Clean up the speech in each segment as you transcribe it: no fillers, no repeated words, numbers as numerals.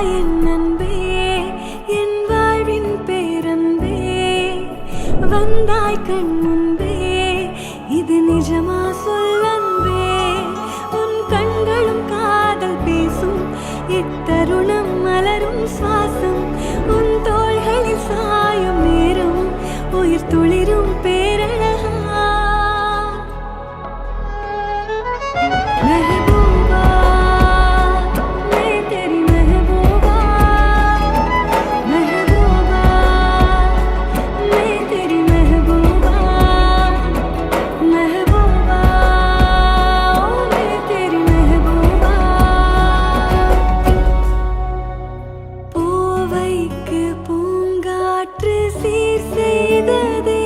என் அன்பே, என் வாழ்வின் பேரன்பே, வந்தாய் கண் முன்பே, இது நிஜமா சொல் அன்பே. உன் கண்களும் காதல் பேசும், இத்தருணம் மலரும் சுவாசம், உன் தோள்களில் சாயும் நேரம், உயிர் துளிரும் பேரழகா. பூங்காற்று சீர் செய்ததே,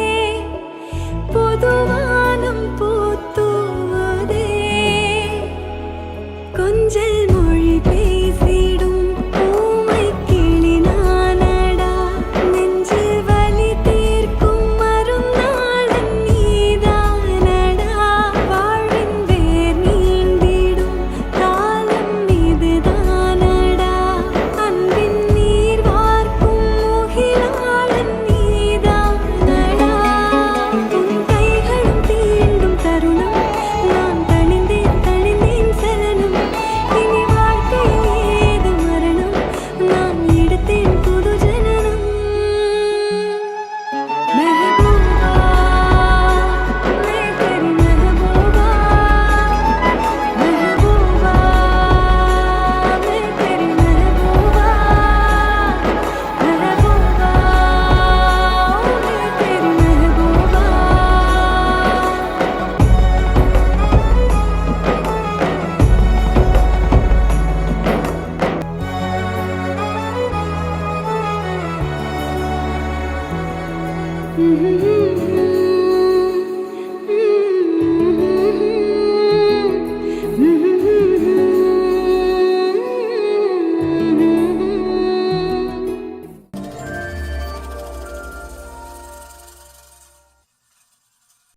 பொதுவானம் பூத்துவதே, கொஞ்சல் மொழி பேசிடும் பூமை கிளி நானடா, நெஞ்சில் வலி தீர்க்கும் மருந்தாளன் நீதானடா, வாழ்வின் வேர் நீண்டிடும் காலம் இதுதானடா, அன்பின் நீர் வார்க்கும் முகிலாளன் நீதானடா, உன் கைகளும் தீண்டும் தருணம், நான் தணிந்தேன் தணிந்தேன் சலனம், இனி வாழ்க்கையில் ஏது மரணம், நான் எடுத்தேன் புது ஜனனம். மெஹபூபா, மே தெரி மெஹபூபா, மெஹபூபா, மே தெரி மெஹபூபா, மெஹபூபா, மே தெரி மெஹபூபா. Mm-hmm.